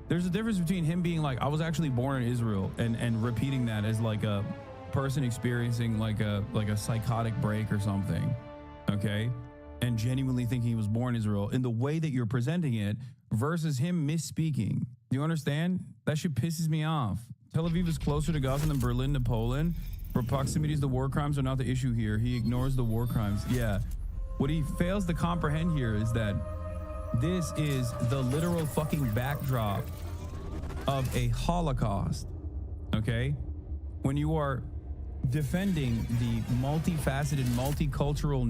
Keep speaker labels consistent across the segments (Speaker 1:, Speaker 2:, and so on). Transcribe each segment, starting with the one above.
Speaker 1: There's a difference between him being like, I was actually born in Israel, and repeating that as like a person experiencing like a psychotic break or something, okay? And genuinely thinking he was born in Israel in the way that you're presenting it versus him misspeaking. Do you understand? That shit pisses me off. Tel Aviv is closer to Gaza than Berlin to Poland. For proximities, the war crimes are not the issue here. He ignores the war crimes. Yeah. What he fails to comprehend here is that this is the literal fucking backdrop of a Holocaust, okay? When you are defending the multifaceted, multicultural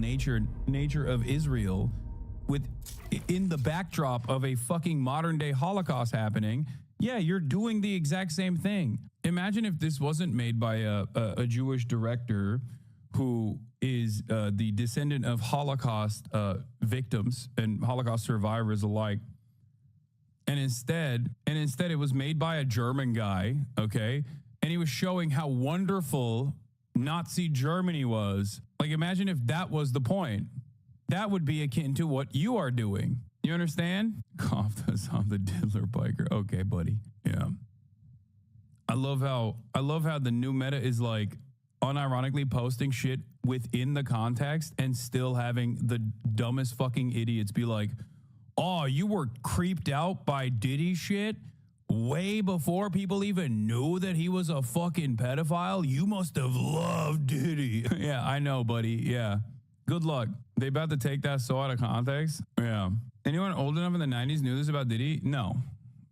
Speaker 1: nature of Israel in the backdrop of a fucking modern day Holocaust happening, yeah, you're doing the exact same thing. Imagine if this wasn't made by a Jewish director who is the descendant of Holocaust victims and Holocaust survivors alike. And instead it was made by a German guy, okay? And he was showing how wonderful Nazi Germany was. Like, imagine if that was the point. That would be akin to what you are doing. You understand? Cough on the diddler biker. Okay, buddy. Yeah. I love how the new meta is like unironically posting shit within the context and still having the dumbest fucking idiots be like, oh, you were creeped out by Diddy shit way before people even knew that he was a fucking pedophile? You must have loved Diddy. Yeah, I know, buddy. Yeah. Good luck. They about to take that so out of context. Yeah. Anyone old enough in the 90s knew this about Diddy? No.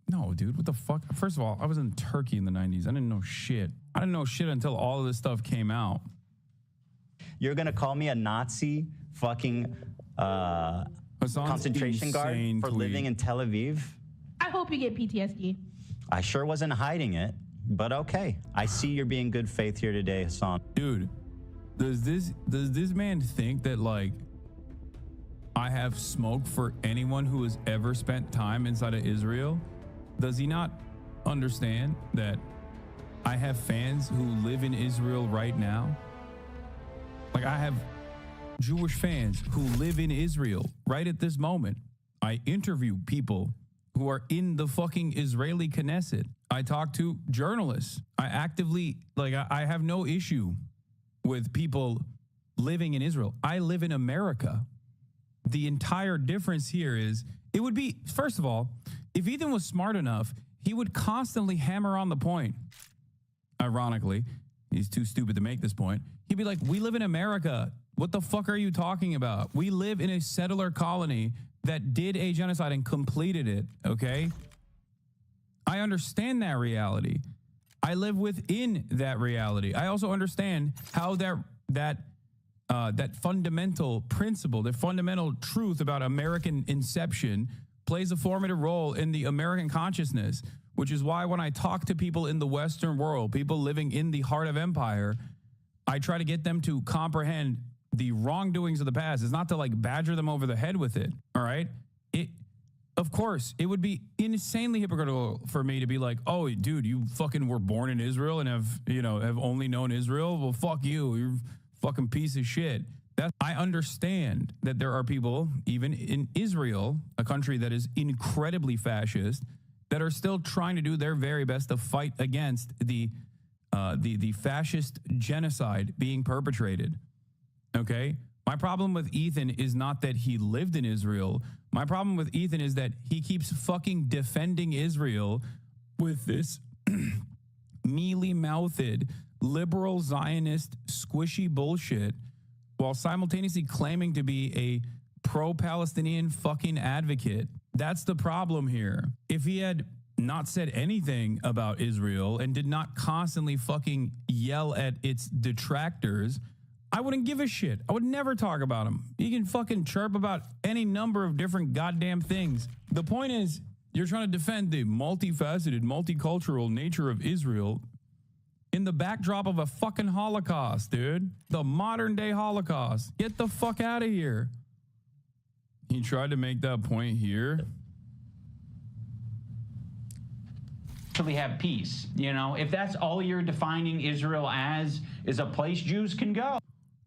Speaker 1: No, dude. What the fuck? First of all, I was in Turkey in the 90s. I didn't know shit. I didn't know shit until all of this stuff came out.
Speaker 2: You're going to call me a Nazi fucking concentration guard for living in Tel Aviv?
Speaker 3: I hope you get PTSD.
Speaker 2: I sure wasn't hiding it, but okay. I see you're being good faith here today, Hassan.
Speaker 1: Dude, does this man think that, like, I have smoke for anyone who has ever spent time inside of Israel? Does he not understand that I have fans who live in Israel right now? Like, I have Jewish fans who live in Israel right at this moment. I interview people who are in the fucking Israeli Knesset. I talk to journalists. I actively, like, I have no issue with people living in Israel. I live in America. The entire difference here is, it would be, first of all, if Ethan was smart enough, he would constantly hammer on the point. Ironically, he's too stupid to make this point. He'd be like, we live in America. What the fuck are you talking about? We live in a settler colony that did a genocide and completed it, okay? I understand that reality. I live within that reality. I also understand how that fundamental principle, the fundamental truth about American inception plays a formative role in the American consciousness, which is why when I talk to people in the Western world, people living in the heart of empire, I try to get them to comprehend the wrongdoings of the past. It's not to like badger them over the head with it. All right. Of course, it would be insanely hypocritical for me to be like, oh, dude, you fucking were born in Israel and have only known Israel. Well, fuck you. You're a fucking piece of shit. I understand that there are people, even in Israel, a country that is incredibly fascist, that are still trying to do their very best to fight against the fascist genocide being perpetrated. Okay? My problem with Ethan is not that he lived in Israel. My problem with Ethan is that he keeps fucking defending Israel with this mealy-mouthed, liberal Zionist, squishy bullshit while simultaneously claiming to be a pro-Palestinian fucking advocate. That's the problem here. If he had not said anything about Israel and did not constantly fucking yell at its detractors, I wouldn't give a shit. I would never talk about him. He can fucking chirp about any number of different goddamn things. The point is, you're trying to defend the multifaceted, multicultural nature of Israel in the backdrop of a fucking Holocaust, dude. The modern day Holocaust. Get the fuck out of here. He tried to make that point here.
Speaker 4: Actually have peace. You know, if that's all you're defining Israel as, is a place Jews can go.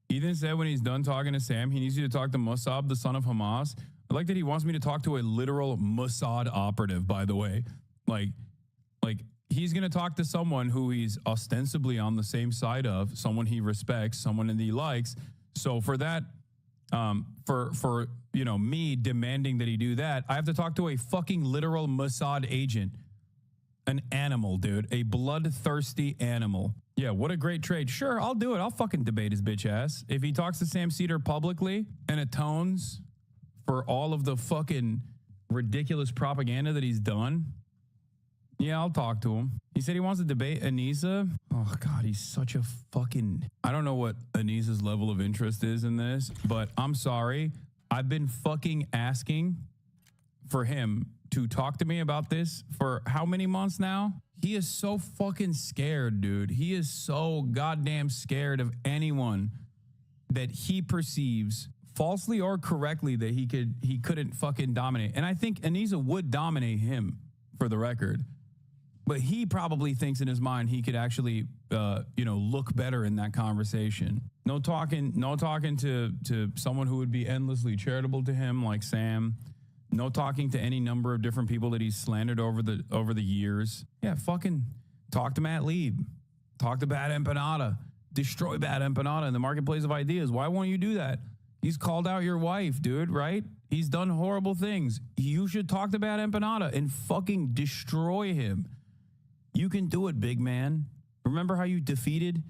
Speaker 1: Ethan said when he's done talking to Sam, he needs you to talk to Mossad, the son of Hamas. I like that he wants me to talk to a literal Mossad operative, by the way. Like he's going to talk to someone who he's ostensibly on the same side of, someone he respects, someone that he likes. So for that, for you know, me demanding that he do that, I have to talk to a fucking literal Mossad agent, an animal, dude, a bloodthirsty animal. Yeah, what a great trade. Sure, I'll do it. I'll fucking debate his bitch ass. If he talks to Sam Cedar publicly and atones for all of the fucking ridiculous propaganda that he's done, yeah, I'll talk to him. He said he wants to debate Anissa. Oh, God, he's such a fucking... I don't know what Anissa's level of interest is in this, but I'm sorry. I've been fucking asking for him to talk to me about this for how many months now? He is so fucking scared, dude. He is so goddamn scared of anyone that he perceives, falsely or correctly, that he couldn't fucking dominate. And I think Anissa would dominate him, for the record. But he probably thinks in his mind he could actually, you know, look better in that conversation. No talking to someone who would be endlessly charitable to him, like Sam. No talking to any number of different people that he's slandered over the years. Yeah, fucking talk to Matt Lieb. Talk to Bad Empanada. Destroy Bad Empanada in the marketplace of ideas. Why won't you do that? He's called out your wife, dude, right? He's done horrible things. You should talk to Bad Empanada and fucking destroy him. You can do it, big man. Remember how you defeated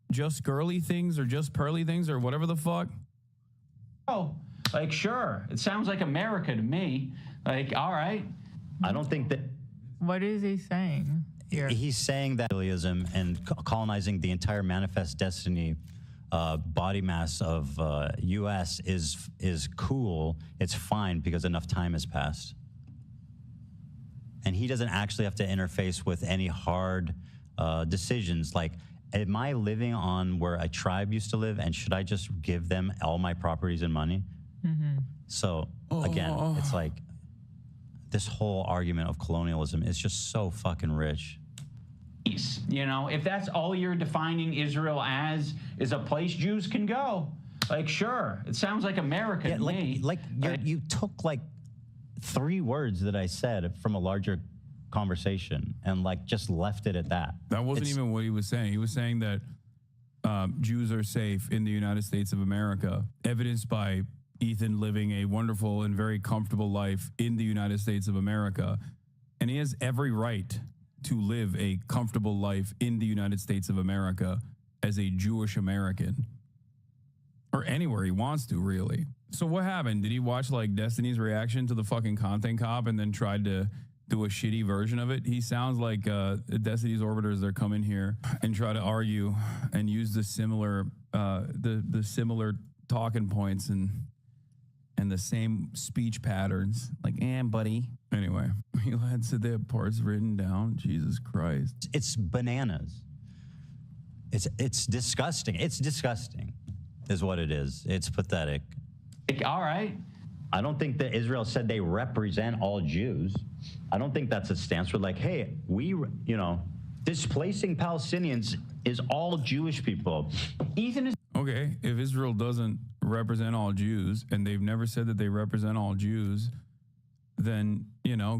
Speaker 1: Just Girly Things or Just Pearly Things or whatever the fuck?
Speaker 4: Oh, like, sure. It sounds like America to me. Like, all right.
Speaker 2: I don't think that...
Speaker 5: What is he saying here?
Speaker 2: He's saying that Israelism and colonizing the entire manifest destiny body mass of U.S. is cool. It's fine because enough time has passed. And he doesn't actually have to interface with any hard decisions. Like, am I living on where a tribe used to live, and should I just give them all my properties and money? Mm-hmm. So, again, it's like this whole argument of colonialism is just so fucking rich.
Speaker 4: You know, if that's all you're defining Israel as, is a place Jews can go, like, sure. It sounds like America to me.
Speaker 2: Like you took like 3 words that I said from a larger conversation and like just left it at that.
Speaker 1: That wasn't even what he was saying. He was saying that Jews are safe in the United States of America, evidenced by Ethan living a wonderful and very comfortable life in the United States of America. And he has every right to live a comfortable life in the United States of America as a Jewish American, or anywhere he wants to, really. So what happened? Did he watch like Destiny's reaction to the fucking content cop and then tried to do a shitty version of it? He sounds like Destiny's orbiters. They're coming here and try to argue and use the similar the similar talking points and the same speech patterns. Like, buddy. Anyway, he had said they have parts written down. Jesus Christ.
Speaker 2: It's bananas. It's disgusting. It's disgusting is what it is. It's pathetic.
Speaker 4: Like, all right.
Speaker 2: I don't think that Israel said they represent all Jews. I don't think that's a stance. We're like, hey, displacing Palestinians is all Jewish people.
Speaker 4: Ethan is...
Speaker 1: Okay, if Israel doesn't represent all Jews, and they've never said that they represent all Jews, then,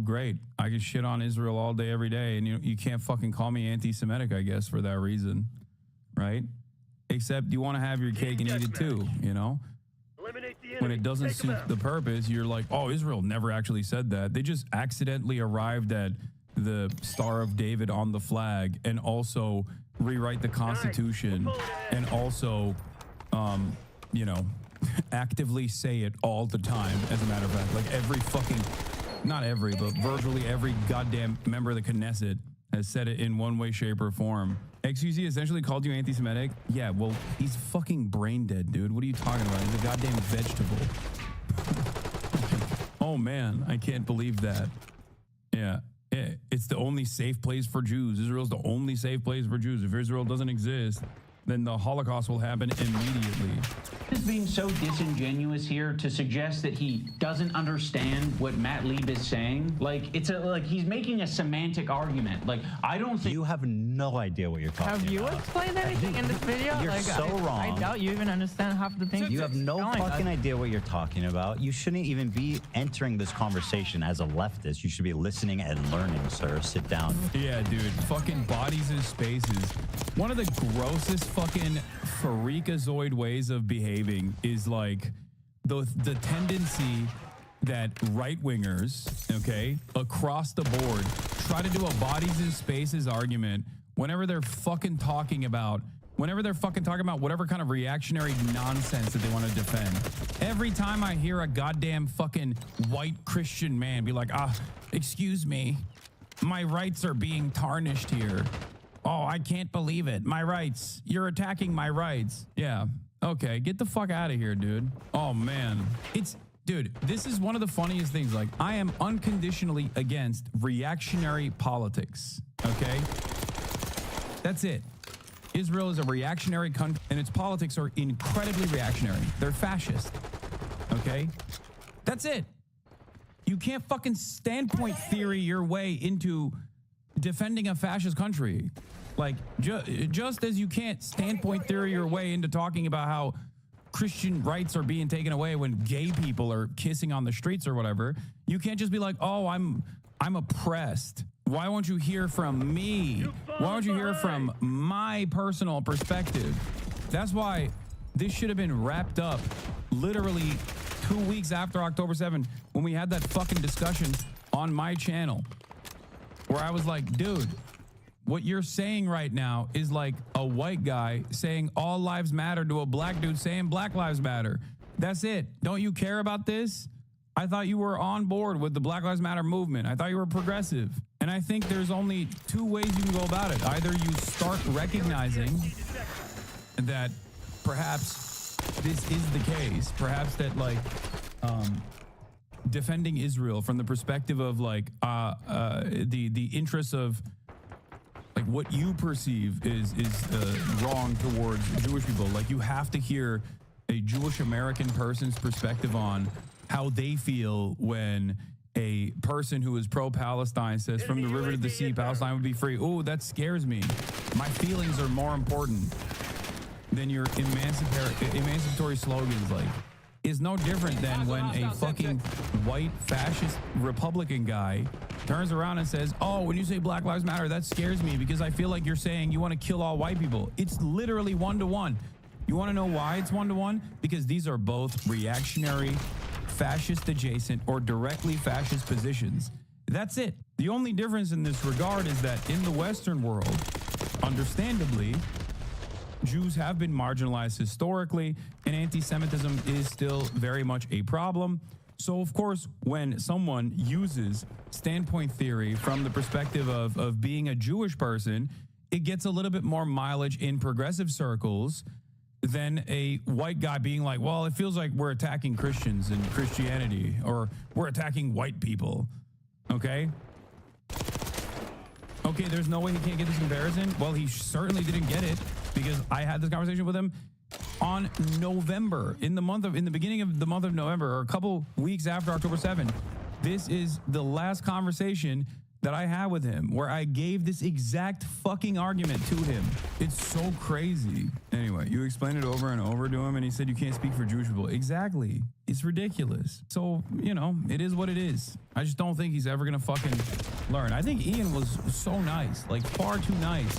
Speaker 1: great. I can shit on Israel all day, every day, and you can't fucking call me anti-Semitic, I guess, for that reason, right? Except you want to have your cake and eat it too, When it doesn't suit the purpose, you're like, oh, Israel never actually said that. They just accidentally arrived at the Star of David on the flag and also rewrite the Constitution and also, actively say it all the time, as a matter of fact. Like every fucking, not every, but virtually every goddamn member of the Knesset has said it in one way, shape, or form. XQC essentially called you anti-Semitic? Yeah, well, he's fucking brain dead, dude. What are you talking about? He's a goddamn vegetable. Oh, man, I can't believe that. Yeah, it's the only safe place for Jews. Israel's the only safe place for Jews. If Israel doesn't exist, then the Holocaust will happen immediately.
Speaker 4: Just being so disingenuous here to suggest that he doesn't understand what Matt Lieb is saying. Like like he's making a semantic argument. Like I don't think
Speaker 2: You have no idea what you're talking about.
Speaker 5: Have you explained anything in this video?
Speaker 2: You're so wrong.
Speaker 5: I doubt you even understand half the things.
Speaker 2: You have no
Speaker 5: telling
Speaker 2: fucking
Speaker 5: us.
Speaker 2: idea what you're talking about. You shouldn't even be entering this conversation as a leftist. You should be listening and learning, sir. Sit down.
Speaker 1: Yeah, dude. Fucking bodies in spaces. One of the grossest fucking freakazoid ways of behaving is like the tendency that right-wingers, okay, across the board try to do a bodies in spaces argument whenever they're fucking talking about whatever kind of reactionary nonsense that they want to defend. Every time I hear a goddamn fucking white Christian man be like, excuse me, my rights are being tarnished here. Oh, I can't believe it. My rights. You're attacking my rights. Yeah. Okay, get the fuck out of here, dude. Oh, man. Dude, this is one of the funniest things. Like, I am unconditionally against reactionary politics, okay? That's it. Israel is a reactionary country, and its politics are incredibly reactionary. They're fascist, okay? That's it. You can't fucking standpoint theory your way into defending a fascist country. Like, just as you can't standpoint theory your way into talking about how Christian rights are being taken away when gay people are kissing on the streets or whatever, you can't just be like, oh, I'm oppressed. Why won't you hear from me? Why won't you hear from my personal perspective? That's why this should have been wrapped up literally 2 weeks after October 7th when we had that fucking discussion on my channel where I was like, dude, what you're saying right now is like a white guy saying all lives matter to a black dude saying black lives matter. That's it. Don't you care about this? I thought you were on board with the Black Lives Matter movement. I thought you were progressive. And I think there's only two ways you can go about it. Either you start recognizing that perhaps this is the case, perhaps that like defending Israel from the perspective of like the interests of like what you perceive is wrong towards Jewish people. Like you have to hear a Jewish American person's perspective on how they feel when a person who is pro-Palestine says from the river to the sea, Palestine would be free. Oh, that scares me. My feelings are more important than your emancipatory slogans. Like, is no different than when a fucking white fascist Republican guy turns around and says, oh, when you say Black Lives Matter, that scares me because I feel like you're saying you want to kill all white people. It's literally 1-to-1. You want to know why it's 1-to-1? Because these are both reactionary, fascist adjacent, or directly fascist positions. That's it. The only difference in this regard is that in the Western world, understandably, Jews have been marginalized historically, and anti-Semitism is still very much a problem. So, of course, when someone uses standpoint theory from the perspective of being a Jewish person, it gets a little bit more mileage in progressive circles than a white guy being like, well, it feels like we're attacking Christians and Christianity, or we're attacking white people. Okay? Okay, there's no way he can't get this comparison. Well, he certainly didn't get it because I had this conversation with him on November, in the beginning of the month of November, or a couple weeks after October 7th. This is the last conversation that I had with him where I gave this exact fucking argument to him. It's so crazy. Anyway, you explained it over and over to him and he said you can't speak for Jewish people. Exactly. It's ridiculous. So, you know, it is what it is. I just don't think he's ever gonna fucking learn. I think Ian was so nice, like far too nice,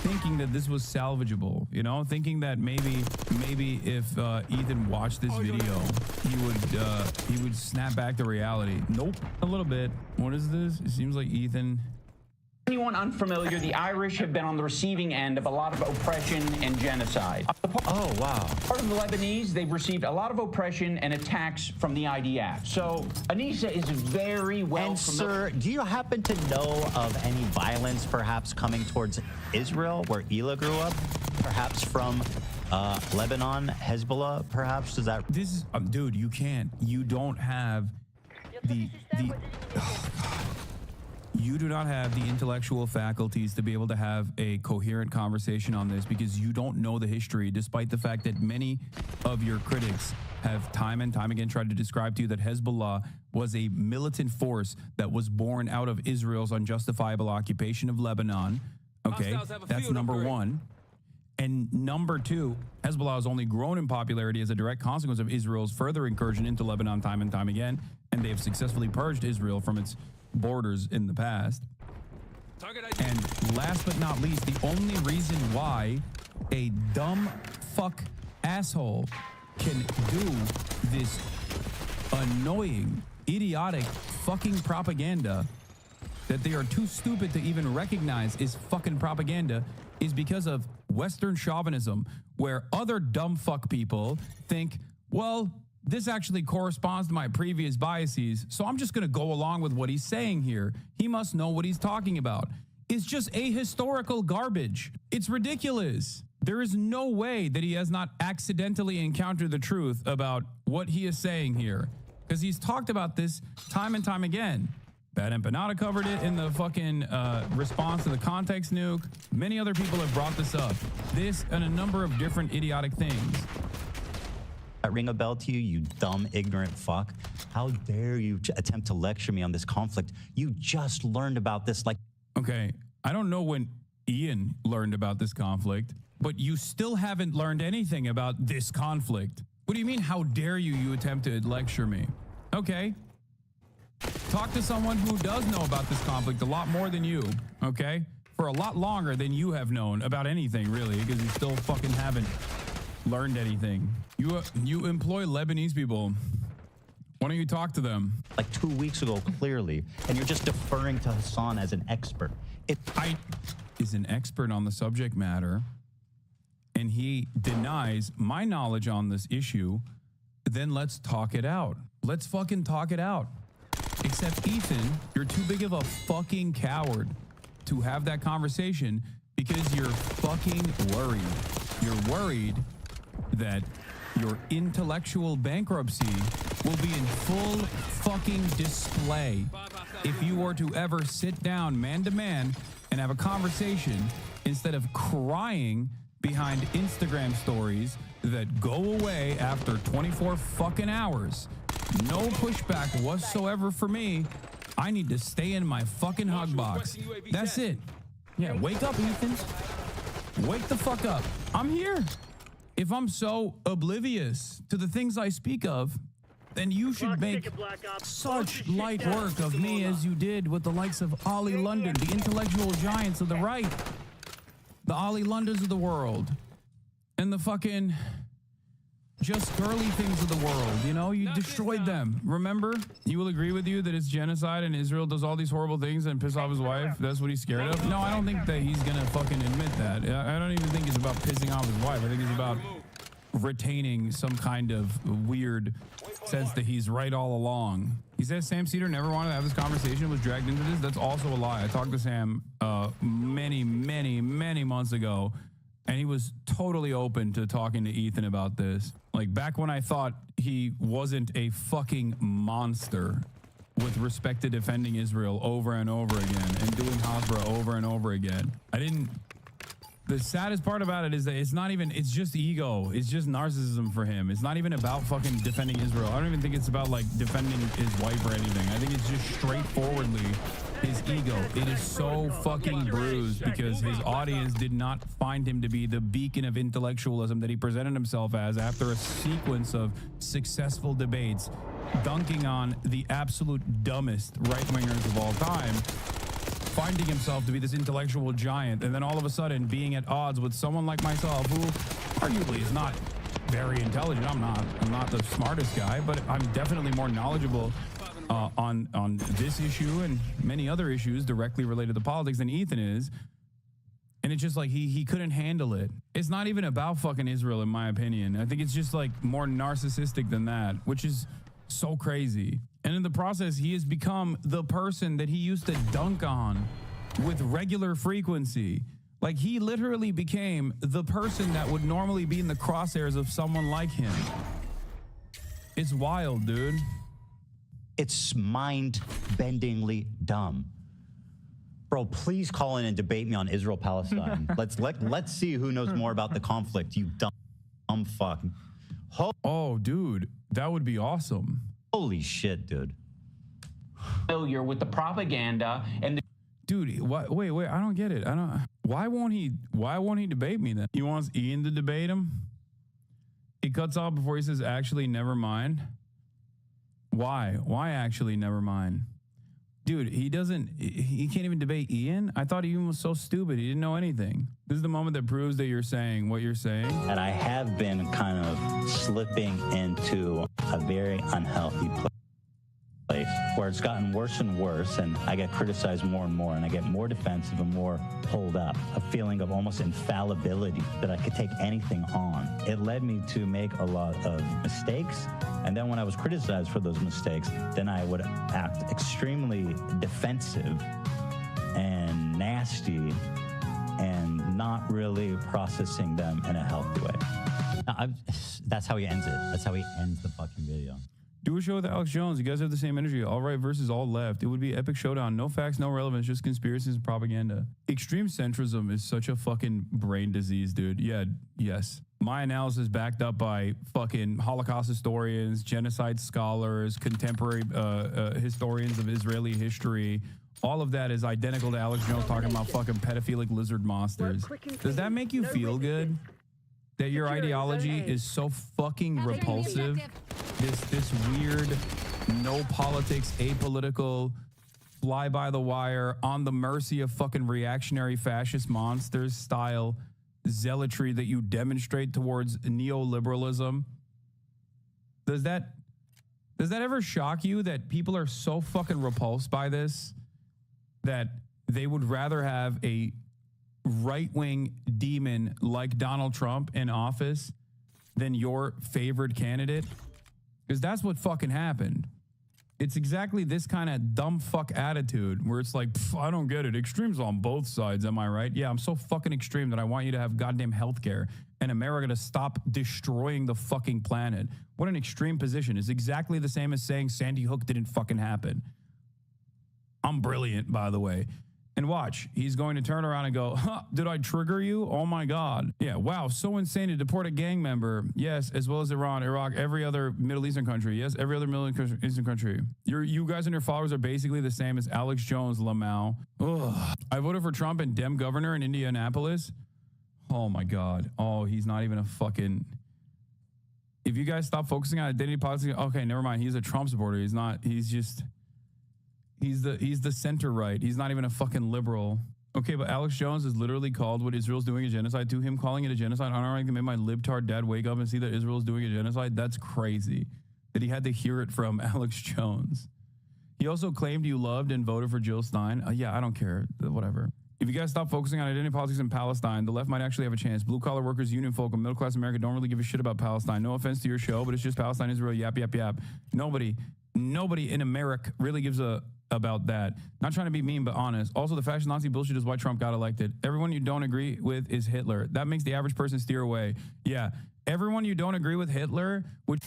Speaker 1: thinking that this was salvageable, you know, thinking that maybe if Ethan watched this video, he would snap back to reality. Nope, a little bit. What is this? It seems like Ethan.
Speaker 4: Anyone unfamiliar, the Irish have been on the receiving end of a lot of oppression and genocide.
Speaker 2: Oh, wow.
Speaker 4: Part of the Lebanese, they've received a lot of oppression and attacks from the IDF. So Anissa is very well
Speaker 2: And
Speaker 4: familiar.
Speaker 2: sir, do you happen to know of any violence perhaps coming towards Israel, where Ela grew up? Perhaps from Lebanon, Hezbollah, perhaps? Does that...
Speaker 1: This is, dude, you don't have the, oh God. you do not have the intellectual faculties to be able to have a coherent conversation on this because you don't know the history, despite the fact that many of your critics have time and time again tried to describe to you that Hezbollah was a militant force that was born out of Israel's unjustifiable occupation of Lebanon. Okay, that's number one. And number two, Hezbollah has only grown in popularity as a direct consequence of Israel's further incursion into Lebanon time and time again, and they have successfully purged Israel from its borders in the past. And last but not least, the only reason why a dumb fuck asshole can do this annoying, idiotic fucking propaganda that they are too stupid to even recognize is fucking propaganda is because of Western chauvinism, where other dumb fuck people think, well, this actually corresponds to my previous biases, so I'm just going to go along with what he's saying here. He must know what he's talking about. It's just ahistorical garbage. It's ridiculous. There is no way that he has not accidentally encountered the truth about what he is saying here, because he's talked about this time and time again. Bad Empanada covered it in the fucking response to the context nuke. Many other people have brought this up. This and a number of different idiotic things.
Speaker 2: That ring a bell to you, you dumb, ignorant fuck? How dare you attempt to lecture me on this conflict? You just learned about this like...
Speaker 1: Okay, I don't know when Ian learned about this conflict, but you still haven't learned anything about this conflict. What do you mean, how dare you attempt to lecture me? Okay. Talk to someone who does know about this conflict a lot more than you, okay? For a lot longer than you have known about anything, really, because you still fucking haven't learned anything. You employ Lebanese people. Why don't you talk to them?
Speaker 2: Like 2 weeks ago, clearly, and you're just deferring to Hassan as an expert.
Speaker 1: I is an expert on the subject matter, and he denies my knowledge on this issue, then let's talk it out. Let's fucking talk it out. Except, Ethan, you're too big of a fucking coward to have that conversation because you're fucking worried. You're worried that your intellectual bankruptcy will be in full fucking display if you were to ever sit down man to man and have a conversation instead of crying behind Instagram stories that go away after 24 fucking hours. No pushback whatsoever for me. I need to stay in my fucking hug box. That's it. Yeah, wake up, Ethan. Wake the fuck up. I'm here. If I'm so oblivious to the things I speak of, then you should make such light work of me as you did with the likes of Ollie London, the intellectual giants of the right, the Ollie Londons of the world, and the fucking just girly things of the world. You know, you destroyed them. Remember? He will agree with you that it's genocide and Israel does all these horrible things and piss off his wife. That's what he's scared of. No, I don't think that he's gonna fucking admit that. I don't even think it's about pissing off his wife. I think it's about retaining some kind of weird sense that he's right all along. He says Sam Cedar never wanted to have this conversation, was dragged into this. That's also a lie. I talked to Sam many months ago, and he was totally open to talking to Ethan about this. Like back when I thought he wasn't a fucking monster with respect to defending Israel over and over again and doing Hasbara over and over again. The saddest part about it is that it's just ego. It's just narcissism for him. It's not even about fucking defending Israel. I don't even think it's about like defending his wife or anything. I think it's just straightforwardly his ego. It is so fucking bruised because his audience did not find him to be the beacon of intellectualism that he presented himself as after a sequence of successful debates, dunking on the absolute dumbest right-wingers of all time, finding himself to be this intellectual giant, and then all of a sudden being at odds with someone like myself who arguably is not very intelligent. I'm not the smartest guy, but I'm definitely more knowledgeable on this issue and many other issues directly related to politics than Ethan is. And it's just like he couldn't handle it. It's not even about fucking Israel, in my opinion. I think it's just like more narcissistic than that, which is so crazy. And in the process, he has become the person that he used to dunk on with regular frequency. Like he literally became the person that would normally be in the crosshairs of someone like him. It's wild, dude.
Speaker 2: It's mind-bendingly dumb. Bro, please call in and debate me on Israel-Palestine. Let's see who knows more about the conflict, you dumb fuck.
Speaker 1: Oh, dude, that would be awesome.
Speaker 2: Holy shit, dude.
Speaker 4: Failure with the propaganda and the
Speaker 1: Dude, wait, I don't get it. Why won't he debate me then? He wants Ian to debate him? He cuts off before he says, actually, never mind. Why? Why actually never mind? Dude, he can't even debate Ian? I thought Ian was so stupid. He didn't know anything. This is the moment that proves that you're saying what you're saying.
Speaker 2: And I have been kind of slipping into a very unhealthy place where it's gotten worse and worse, and I get criticized more and more, and I get more defensive and more pulled up, a feeling of almost infallibility that I could take anything on. It led me to make a lot of mistakes, and then when I was criticized for those mistakes, then I would act extremely defensive and nasty and not really processing them in a healthy way. That's how he ends it. That's how he ends the fucking video.
Speaker 1: Do a show with Alex Jones. You guys have the same energy. All right versus all left. It would be epic showdown. No facts, no relevance, just conspiracies and propaganda. Extreme centrism is such a fucking brain disease, dude. Yeah, yes. My analysis backed up by fucking Holocaust historians, genocide scholars, contemporary historians of Israeli history. All of that is identical to Alex Jones talking about fucking pedophilic lizard monsters. Does that make you feel good? That your ideology is so fucking repulsive? This weird, no politics, apolitical, fly by the wire, on the mercy of fucking reactionary fascist monsters style zealotry that you demonstrate towards neoliberalism. Does that ever shock you that people are so fucking repulsed by this that they would rather have a right-wing demon like Donald Trump in office than your favored candidate? Because that's what fucking happened. It's exactly this kind of dumb fuck attitude where it's like, I don't get it. Extremes on both sides, am I right? Yeah, I'm so fucking extreme that I want you to have goddamn healthcare and America to stop destroying the fucking planet. What an extreme position. It's exactly the same as saying Sandy Hook didn't fucking happen. I'm brilliant, by the way. And watch, he's going to turn around and go, did I trigger you? Oh my God. Yeah, wow, so insane to deport a gang member. Yes, as well as Iran, Iraq, every other Middle Eastern country. Yes, every other Middle Eastern country. You guys and your followers are basically the same as Alex Jones, Lamau. Ugh. I voted for Trump and Dem governor in Indianapolis. Oh my God. Oh, he's not even a fucking... If you guys stop focusing on identity politics, okay, never mind. He's a Trump supporter. He's not, he's just... He's the center right. He's not even a fucking liberal. Okay, but Alex Jones has literally called what Israel's doing a genocide. To him calling it a genocide, I don't made my libtard dad wake up and see that Israel's doing a genocide. That's crazy that he had to hear it from Alex Jones. He also claimed you loved and voted for Jill Stein. Yeah, I don't care. Whatever. If you guys stop focusing on identity politics in Palestine, the left might actually have a chance. Blue-collar workers, union folk, and middle-class America don't really give a shit about Palestine. No offense to your show, but it's just Palestine, Israel, yap, yap, yap. Nobody in America really gives a about that. Not trying to be mean, but honest. Also, the fascist Nazi bullshit is why Trump got elected. Everyone you don't agree with is Hitler. That makes the average person steer away. Yeah, everyone you don't agree with Hitler, which...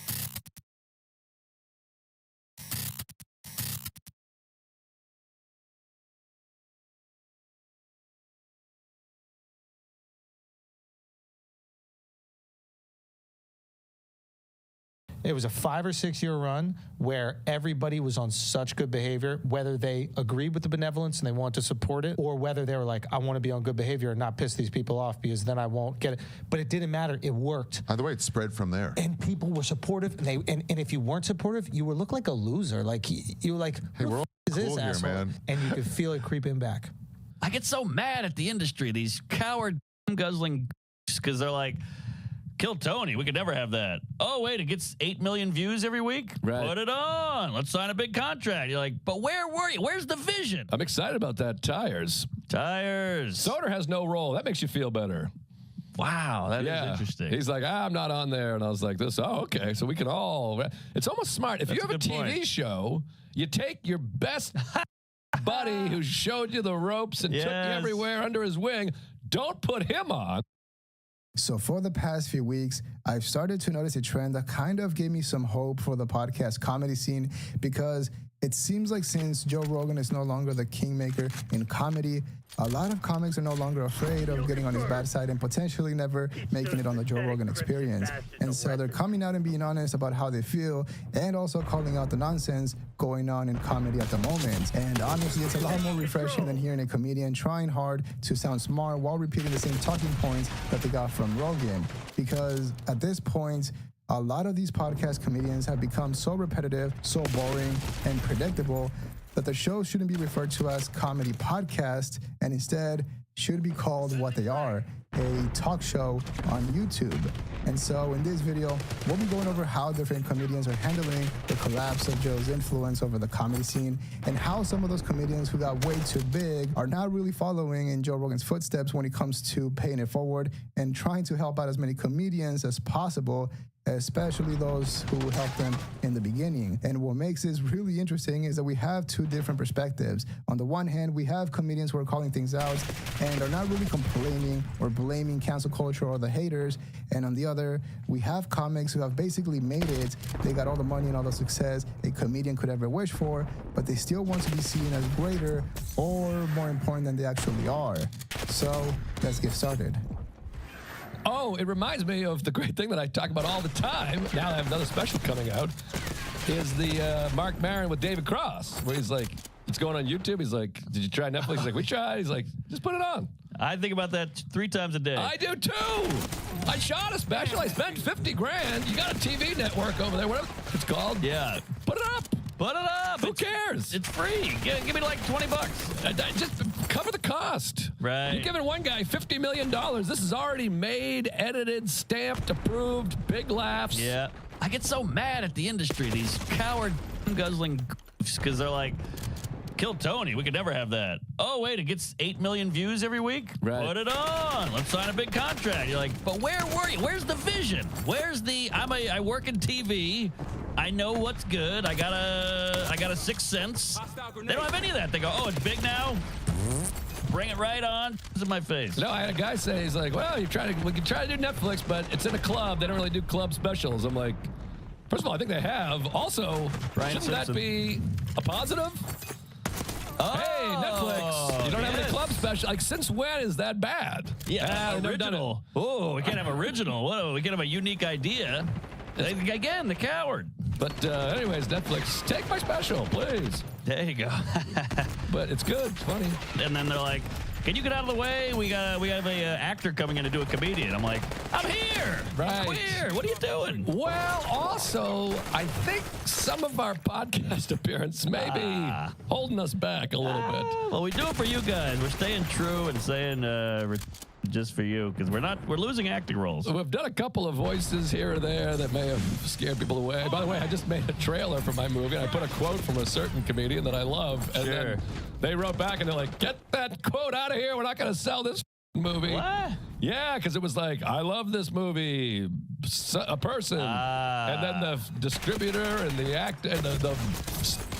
Speaker 6: It was a 5 or 6 year run where everybody was on such good behavior, whether they agreed with the benevolence and they wanted to support it, or whether they were like, I want to be on good behavior and not piss these people off because then I won't get it. But it didn't matter. It worked.
Speaker 7: Either way, it spread from there.
Speaker 6: And people were supportive. And if you weren't supportive, you would look like a loser. Like you were like,
Speaker 7: hey, we're all
Speaker 6: is
Speaker 7: cool
Speaker 6: this
Speaker 7: here,
Speaker 6: asshole?
Speaker 7: man.
Speaker 6: And you could feel it creeping back.
Speaker 8: I get so mad at the industry, these coward guzzling, because they're like, kill Tony. We could never have that. Oh, wait, it gets 8 million views every week?
Speaker 9: Right.
Speaker 8: Put it on. Let's sign a big contract. You're like, but where were you? Where's the vision?
Speaker 9: I'm excited about that. Tires.
Speaker 8: Soder
Speaker 9: has no role. That makes you feel better.
Speaker 8: Wow, that is interesting.
Speaker 9: He's like, I'm not on there. And I was like, okay, so we can all... It's almost smart. If you have a TV show, you take your best buddy who showed you the ropes and took you everywhere under his wing. Don't put him on.
Speaker 10: So for the past few weeks, I've started to notice a trend that kind of gave me some hope for the podcast comedy scene, because It seems like since Joe Rogan is no longer the kingmaker in comedy, a lot of comics are no longer afraid of getting on his bad side and potentially never making it on the Joe Rogan Experience. And so they're coming out and being honest about how they feel and also calling out the nonsense going on in comedy at the moment. And honestly, it's a lot more refreshing than hearing a comedian trying hard to sound smart while repeating the same talking points that they got from Rogan. Because at this point, a lot of these podcast comedians have become so repetitive, so boring, and predictable that the show shouldn't be referred to as comedy podcast and instead should be called what they are, a talk show on YouTube. And so in this video, we'll be going over how different comedians are handling the collapse of Joe's influence over the comedy scene and how some of those comedians who got way too big are not really following in Joe Rogan's footsteps when it comes to paying it forward and trying to help out as many comedians as possible, especially those who helped them in the beginning. And what makes this really interesting is that we have two different perspectives. On the one hand, we have comedians who are calling things out and are not really complaining or blaming cancel culture or the haters. And on the other, we have comics who have basically made it. They got all the money and all the success a comedian could ever wish for, but they still want to be seen as greater or more important than they actually are. So let's get started.
Speaker 9: Oh, it reminds me of the great thing that I talk about all the time. Now I have another special coming out. Is the Mark Maron with David Cross, where he's like, it's going on YouTube. He's like, did you try Netflix? He's like, we tried. He's like, just put it on.
Speaker 8: I think about that 3 times a day.
Speaker 9: I do too. I shot a special. I spent 50 grand. You got a TV network over there, whatever it's called.
Speaker 8: Yeah.
Speaker 9: Put it up.
Speaker 8: Put it up.
Speaker 9: Who cares?
Speaker 8: It's free. Give me like $20.
Speaker 9: Just cover the cost.
Speaker 8: Right.
Speaker 9: You're giving one guy $50 million. This is already made, edited, stamped, approved, big laughs.
Speaker 8: Yeah. I get so mad at the industry, these coward guzzling goofs, because they're like, kill Tony. We could never have that. Oh, wait, it gets 8 million views every week?
Speaker 9: Right.
Speaker 8: Put it on. Let's sign a big contract. You're like, but where were you? Where's the vision? Where's the, I work in TV. I know what's good. I got a sixth sense. They don't have any of that. They go, oh, it's big now. Bring it right on. It's in my face.
Speaker 9: No, I had a guy say, he's like, well, we can try to do Netflix, but it's in a club. They don't really do club specials. I'm like, first of all, I think they have. Also, shouldn't that be a positive?
Speaker 8: Oh,
Speaker 9: hey, Netflix, you don't have
Speaker 8: yes.
Speaker 9: any club special. Like, since when is that bad?
Speaker 8: Yeah, original. Oh, we can't have original. Whoa, we can't have a unique idea. Again, the coward.
Speaker 9: But anyways, Netflix, take my special, please.
Speaker 8: There you go.
Speaker 9: But it's good, it's funny.
Speaker 8: And then they're like, can you get out of the way? We have a actor coming in to do a comedian. I'm like, I'm here.
Speaker 9: Right.
Speaker 8: I'm here. What are you doing?
Speaker 9: Well, also, I think some of our podcast appearance may be holding us back a little bit.
Speaker 8: Well, we do it for you guys. We're staying true and saying just for you, because we're losing acting roles.
Speaker 9: We've done a couple of voices here or there that may have scared people away. By the way, I just made a trailer for my movie, and I put a quote from a certain comedian that I love, and then they wrote back and they're like, get that quote out of here. We're not going to sell this movie.
Speaker 8: What?
Speaker 9: Yeah, because it was like, I love this movie, a person, and then the distributor and the actor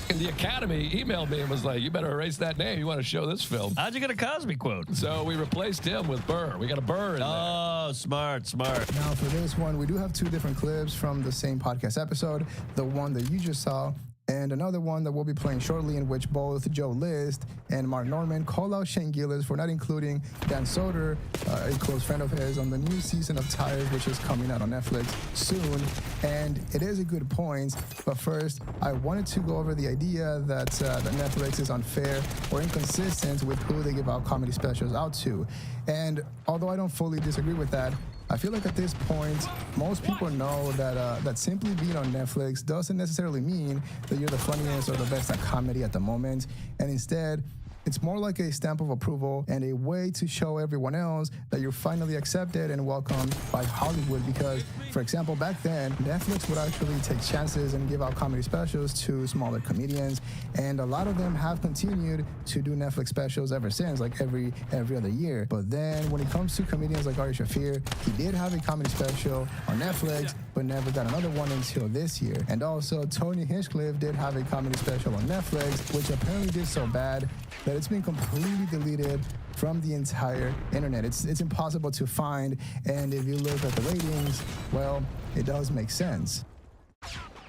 Speaker 9: and the Academy emailed me and was like, you better erase that name. You want to show this film.
Speaker 8: How'd you get a Cosby quote?
Speaker 9: So we replaced him with Burr. We got a Burr in there.
Speaker 8: Oh, smart.
Speaker 10: Now for this one, we do have 2 different clips from the same podcast episode, the one that you just saw, and another one that we'll be playing shortly, in which both Joe List and Mark Norman call out Shane Gillis for not including Dan Soder, a close friend of his, on the new season of Tires, which is coming out on Netflix soon. And it is a good point, but first, I wanted to go over the idea that Netflix is unfair or inconsistent with who they give out comedy specials out to. And although I don't fully disagree with that, I feel like at this point, most people know that simply being on Netflix doesn't necessarily mean that you're the funniest or the best at comedy at the moment. And instead, it's more like a stamp of approval and a way to show everyone else that you're finally accepted and welcomed by Hollywood. Because, for example, back then, Netflix would actually take chances and give out comedy specials to smaller comedians. And a lot of them have continued to do Netflix specials ever since, like every other year. But then when it comes to comedians like Ari Shaffir, he did have a comedy special on Netflix, but never got another one until this year. And also, Tony Hinchcliffe did have a comedy special on Netflix, which apparently did so bad that it's been completely deleted from the entire internet. It's impossible to find, and if you look at the ratings, well, it does make sense.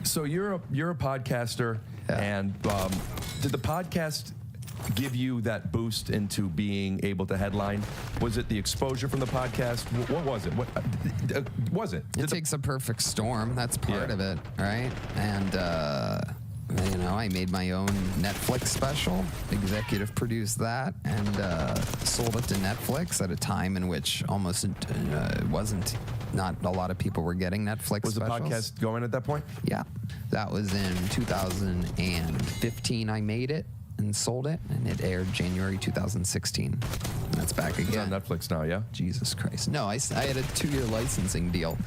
Speaker 7: So you're a podcaster, and did the podcast give you that boost into being able to headline? Was it the exposure from the podcast? What was it? What was it?
Speaker 11: It takes a perfect storm. That's part of it, right? And you know, I made my own Netflix special, executive produced that, and sold it to Netflix at a time in which almost not a lot of people were getting Netflix
Speaker 7: Was
Speaker 11: specials.
Speaker 7: the podcast going at that point?
Speaker 11: Yeah. That was in 2015 I made it and sold it, and it aired January 2016. That's back again.
Speaker 7: It's on Netflix now, yeah?
Speaker 11: Jesus Christ. No, I had a 2-year licensing deal.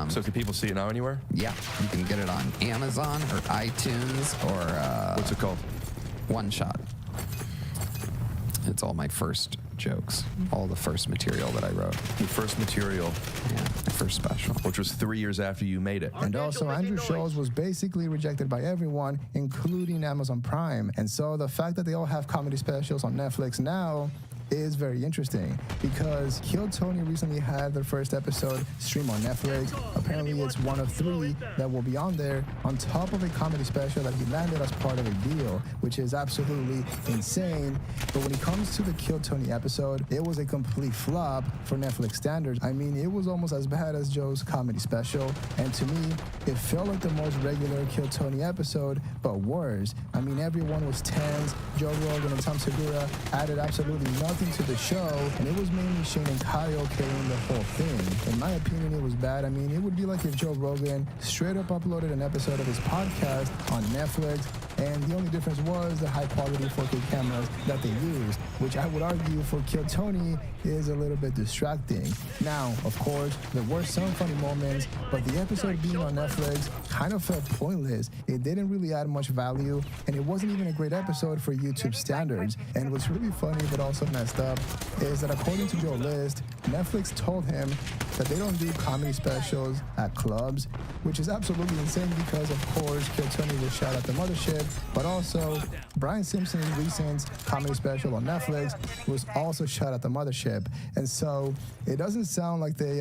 Speaker 7: So can people see it now anywhere?
Speaker 11: Yeah, you can get it on Amazon or iTunes or...
Speaker 7: What's it called?
Speaker 11: One Shot. It's all my first jokes, all the first material that I wrote.
Speaker 7: Your first material?
Speaker 11: Yeah, my first special.
Speaker 7: Which was 3 years after you made it.
Speaker 10: And also, Andrew's shows was basically rejected by everyone, including Amazon Prime. And so the fact that they all have comedy specials on Netflix now is very interesting, because Kill Tony recently had their first episode stream on Netflix. Apparently it's one of 3 that will be on there, on top of a comedy special that he landed as part of a deal, which is absolutely insane. But when it comes to the Kill Tony episode, it was a complete flop for Netflix standards. I mean, it was almost as bad as Joe's comedy special, and to me, it felt like the most regular Kill Tony episode, but worse. I mean, everyone was tense. Joe Rogan and Tom Segura added absolutely nothing to the show, and it was mainly Shane and Kyle carrying the whole thing. In my opinion, it was bad. I mean, it would be like if Joe Rogan straight up uploaded an episode of his podcast on Netflix, and the only difference was the high-quality 4K cameras that they used, which I would argue for Kill Tony is a little bit distracting. Now, of course, there were some funny moments, but the episode being on Netflix kind of felt pointless. It didn't really add much value, and it wasn't even a great episode for YouTube standards. And what's really funny, but also messed up, is that according to Joe List, Netflix told him that they don't do comedy specials at clubs, which is absolutely insane because, of course, Kill Tony was shot at the Mothership, but also Brian Simpson's recent comedy special on Netflix was also shot at the Mothership. And so it doesn't sound like they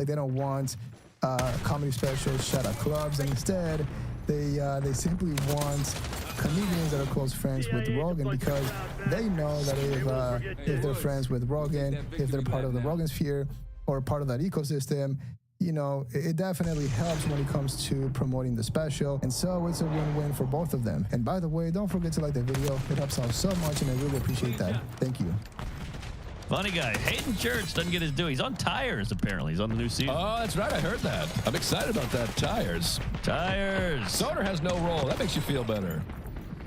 Speaker 10: don't want comedy specials shot at clubs, and instead they simply want comedians that are close friends with Rogan, because they know that if they're friends with Rogan, if they're part of the Rogan sphere or part of that ecosystem, you know, it definitely helps when it comes to promoting the special. And so it's a win-win for both of them. And by the way, don't forget to like the video. It helps out so much, and I really appreciate that. Thank you.
Speaker 8: Funny guy. Hayden Church doesn't get his due. He's on Tires, apparently. He's on the new season.
Speaker 9: Oh, that's right. I heard that. I'm excited about that. Tires.
Speaker 8: Soder
Speaker 9: has no role. That makes you feel better.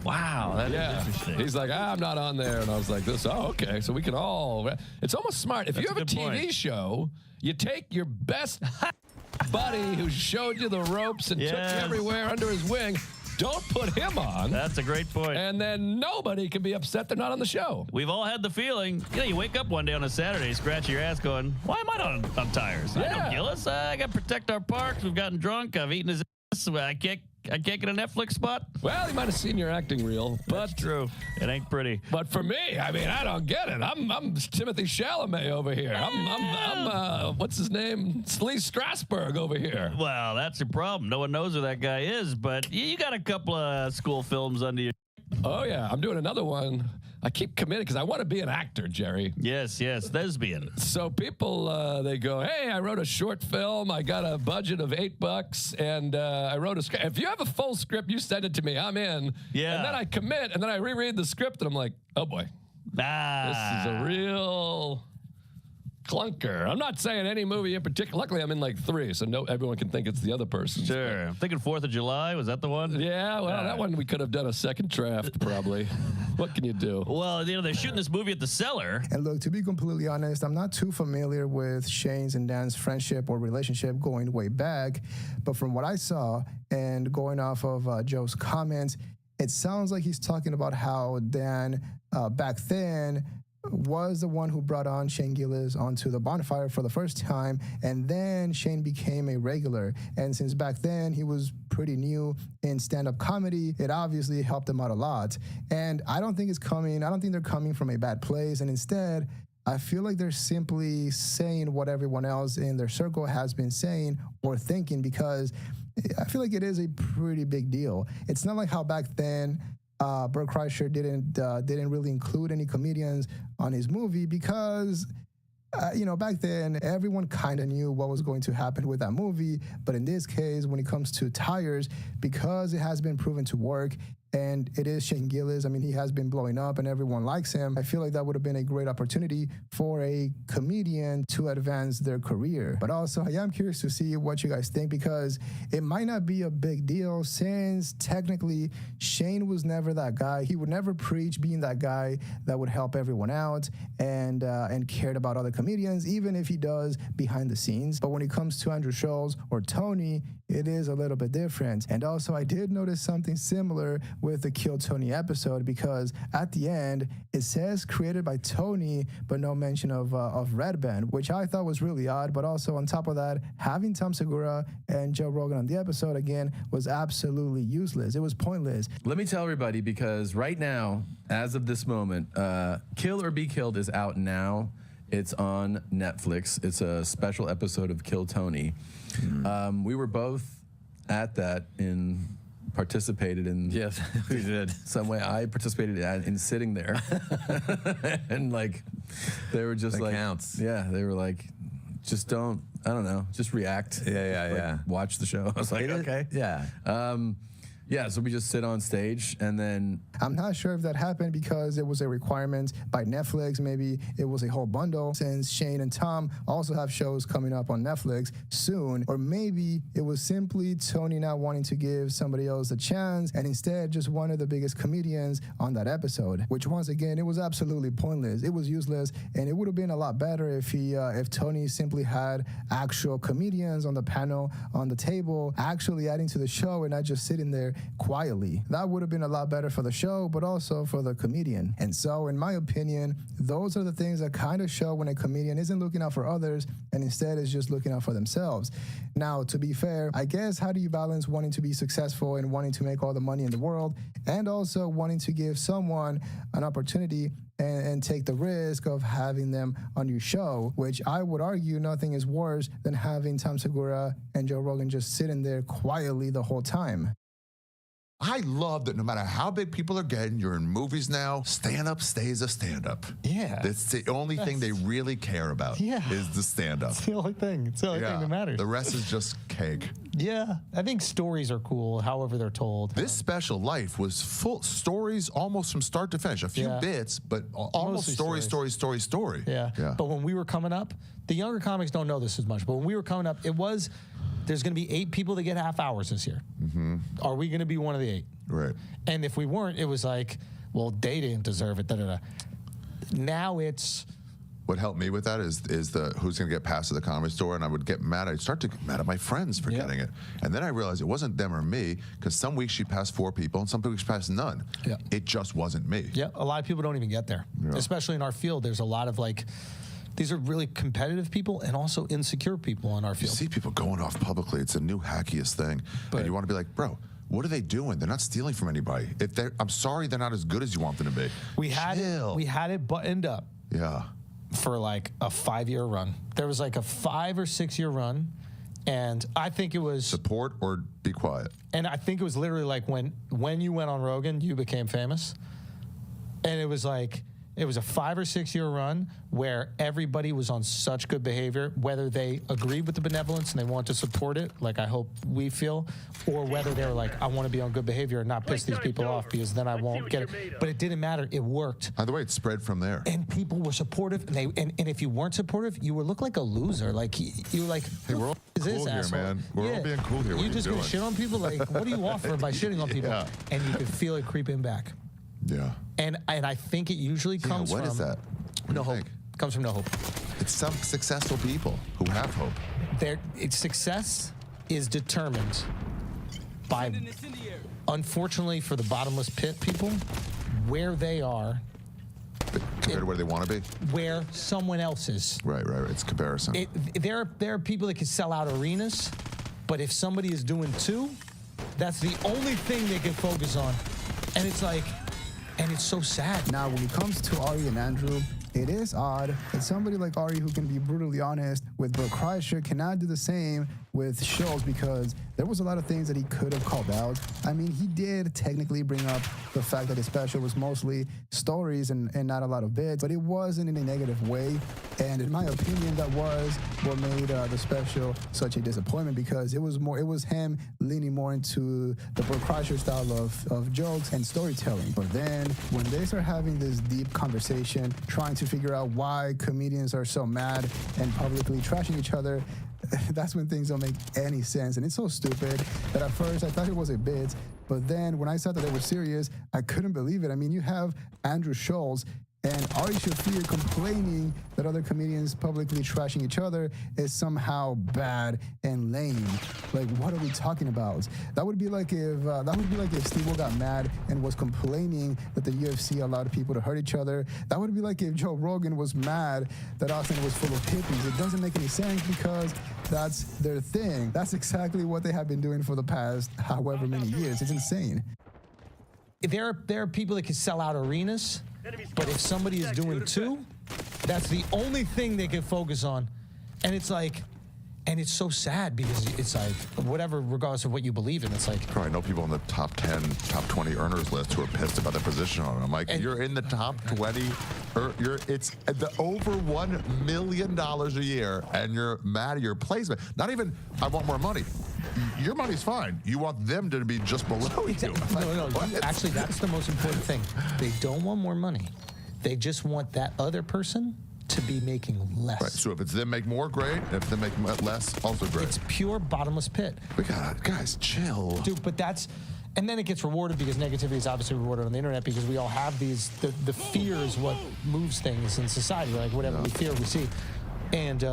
Speaker 8: Wow, that is interesting.
Speaker 9: He's like, I'm not on there. And I was like, okay. So we can all. It's almost smart. If you have a TV show, you take your best buddy who showed you the ropes and took you everywhere under his wing. Don't put him on.
Speaker 8: That's a great point.
Speaker 9: And then nobody can be upset they're not on the show.
Speaker 8: We've all had the feeling, you wake up one day on a Saturday, scratch your ass going, why am I not on Tires? I know Gillis. I got to protect our parks. We've gotten drunk. I've eaten his ass. I can't get a Netflix spot.
Speaker 9: Well, he might have seen your acting reel.
Speaker 8: That's true. It ain't pretty.
Speaker 9: But for me, I mean, I don't get it. I'm Timothy Chalamet over here. I'm what's his name? Lee Strasberg over here.
Speaker 8: Well, that's your problem. No one knows who that guy is, but you got a couple of school films under your...
Speaker 9: Oh, yeah. I'm doing another one. I keep committing because I want to be an actor, Jerry.
Speaker 8: Yes, thespian.
Speaker 9: So people, they go, hey, I wrote a short film. I got a budget of $8, and I wrote a script. If you have a full script, you send it to me. I'm in.
Speaker 8: Yeah.
Speaker 9: And then I commit, and then I reread the script, and I'm like, oh, boy. This is a real clunker. I'm not saying any movie in particular. Luckily, I'm in like 3, so everyone can think it's the other person.
Speaker 8: Sure. I'm thinking 4th of July. Was that the one?
Speaker 9: Yeah, well, that one we could have done a second draft, probably. What can you do?
Speaker 8: Well, they're shooting this movie at the Cellar.
Speaker 10: And look, to be completely honest, I'm not too familiar with Shane's and Dan's friendship or relationship going way back, but from what I saw and going off of Joe's comments, it sounds like he's talking about how Dan back then was the one who brought on Shane Gillis onto the bonfire for the first time, and then Shane became a regular. And since back then he was pretty new in stand-up comedy, it obviously helped him out a lot. And I don't think they're coming from a bad place, and instead, I feel like they're simply saying what everyone else in their circle has been saying or thinking, because I feel like it is a pretty big deal. It's not like how back then Bert Kreischer didn't really include any comedians on his movie because back then everyone kind of knew what was going to happen with that movie. But in this case, when it comes to Tires, because it has been proven to work, and it is Shane Gillis. I mean, he has been blowing up and everyone likes him. I feel like that would have been a great opportunity for a comedian to advance their career. But also, I am curious to see what you guys think, because it might not be a big deal since technically Shane was never that guy. He would never preach being that guy that would help everyone out and cared about other comedians, even if he does behind the scenes. But when it comes to Andrew Schulz or Tony, it is a little bit different. And also, I did notice something similar with the Kill Tony episode, because at the end, it says created by Tony, but no mention of Red Band, which I thought was really odd. But also, on top of that, having Tom Segura and Joe Rogan on the episode, again, was absolutely useless. It was pointless.
Speaker 7: Let me tell everybody, because right now, as of this moment, Kill or Be Killed is out now. It's on Netflix. It's a special episode of Kill Tony. We were both at that and participated in.
Speaker 2: Yes, we did.
Speaker 7: Some way I participated in sitting there. And like, they were just
Speaker 12: that
Speaker 7: like,
Speaker 12: counts.
Speaker 7: Yeah, they were like, just don't, I don't know, just react.
Speaker 12: Yeah.
Speaker 7: Watch the show. I was like, okay.
Speaker 2: Yeah.
Speaker 7: Yeah, so we just sit on stage, and then...
Speaker 10: I'm not sure if that happened because it was a requirement by Netflix. Maybe it was a whole bundle, since Shane and Tom also have shows coming up on Netflix soon. Or maybe it was simply Tony not wanting to give somebody else a chance, and instead just one of the biggest comedians on that episode, which once again, it was absolutely pointless. It was useless, and it would have been a lot better if Tony simply had actual comedians on the panel, on the table, actually adding to the show and not just sitting there quietly. That would have been a lot better for the show, but also for the comedian. And so, in my opinion, those are the things that kind of show when a comedian isn't looking out for others and instead is just looking out for themselves. Now, to be fair, I guess how do you balance wanting to be successful and wanting to make all the money in the world, and also wanting to give someone an opportunity and take the risk of having them on your show, which I would argue nothing is worse than having Tom Segura and Joe Rogan just sitting there quietly the whole time.
Speaker 13: I love that no matter how big people are getting, you're in movies now, stand-up stays a stand-up.
Speaker 6: Yeah.
Speaker 13: That's the only thing they really care about is the stand-up.
Speaker 6: It's the only thing. It's the only thing that matters.
Speaker 13: The rest is just cake.
Speaker 6: Yeah. I think stories are cool, however they're told.
Speaker 13: This special life was full stories almost from start to finish. A few bits, but almost story.
Speaker 6: Yeah. But when we were coming up, the younger comics don't know this as much, but when we were coming up, it was... There's going to be 8 people that get half hours this year. Are we going to be one of the 8?
Speaker 13: Right.
Speaker 6: And if we weren't, it was like, well, they didn't deserve it. Now it's...
Speaker 13: What helped me with that is the who's going to get past to the Comedy Store, and I would get mad. I'd start to get mad at my friends for getting it. And then I realized it wasn't them or me, because some weeks she passed 4 people, and some weeks she passed none. Yeah. It just wasn't me.
Speaker 6: Yeah, a lot of people don't even get there. Yeah. Especially in our field, there's a lot of like... These are really competitive people and also insecure people in our field.
Speaker 13: You see people going off publicly. It's a new hackiest thing. And you want to be like, bro, what are they doing? They're not stealing from anybody. I'm sorry they're not as good as you want them to be.
Speaker 6: We had it buttoned up.
Speaker 13: Yeah.
Speaker 6: For like a 5-year run. There was like a 5 or 6 year run. And I think it was...
Speaker 13: Support or be quiet.
Speaker 6: And I think it was literally like when you went on Rogan, you became famous. And it was like... It was a 5 or 6 year run where everybody was on such good behavior, whether they agreed with the benevolence and they want to support it, like I hope we feel, or whether they were like, I want to be on good behavior and not piss these people off because then I won't get it. But it didn't matter. It worked.
Speaker 13: By the way, it spread from there.
Speaker 6: And people were supportive. And if you weren't supportive, you would look like a loser. Like you were like,
Speaker 13: hey, we're all cool here, man. We're all being cool here.
Speaker 6: You're just going to shit on people? Like, what do you offer by shitting on people? And you could feel it creeping back.
Speaker 13: Yeah.
Speaker 6: And I think it usually comes from...
Speaker 13: What is that?
Speaker 6: No hope. Comes from no hope.
Speaker 13: It's some successful people who have hope.
Speaker 6: Success is determined by, unfortunately for the bottomless pit people, where they are...
Speaker 13: Compared to where they want to be?
Speaker 6: Where someone else is.
Speaker 13: Right. It's comparison.
Speaker 6: There are people that can sell out arenas, but if somebody is doing 2, that's the only thing they can focus on. And it's like... And it's so sad.
Speaker 10: Now, when it comes to Ari and Andrew, it is odd that somebody like Ari, who can be brutally honest with Bert Kreischer, cannot do the same with Schultz, because there was a lot of things that he could have called out. I mean, he did technically bring up the fact that his special was mostly stories and not a lot of bits, but it wasn't in a negative way. And in my opinion, that was what made the special such a disappointment, because it was him leaning more into the Bert Kreischer style of jokes and storytelling. But then when they start having this deep conversation, trying to figure out why comedians are so mad and publicly trashing each other, that's when things don't make any sense. And it's so stupid that at first I thought it was a bit, but then when I saw that they were serious, I couldn't believe it. I mean, you have Andrew Schultz and Ari Shaffir complaining that other comedians publicly trashing each other is somehow bad and lame. Like, what are we talking about? That would be like if Steve got mad and was complaining that the UFC allowed people to hurt each other. That would be like if Joe Rogan was mad that Austin was full of hippies. It doesn't make any sense, because that's their thing. That's exactly what they have been doing for the past however many years. It's insane.
Speaker 6: There are people that can sell out arenas, but if somebody is doing two, that's the only thing they can focus on. And it's like, and it's so sad, because it's like, whatever, regardless of what you believe in, it's like.
Speaker 13: I know people on the top 10, top 20 earners list who are pissed about their position on it. I'm like, you're in the top 20, it's the over $1 million a year, and you're mad at your placement. Not even, I want more money. Your money's fine. You want them to be just below you.
Speaker 6: No. Actually, that's the most important thing. They don't want more money. They just want that other person to be making less.
Speaker 13: Right. So if it's them make more, great. If they make less, also great.
Speaker 6: It's pure bottomless pit.
Speaker 13: We got guys, chill,
Speaker 6: dude. But that's, and then it gets rewarded, because negativity is obviously rewarded on the internet, because we all have these. The fear is what moves things in society. Like whatever we fear, we see, and.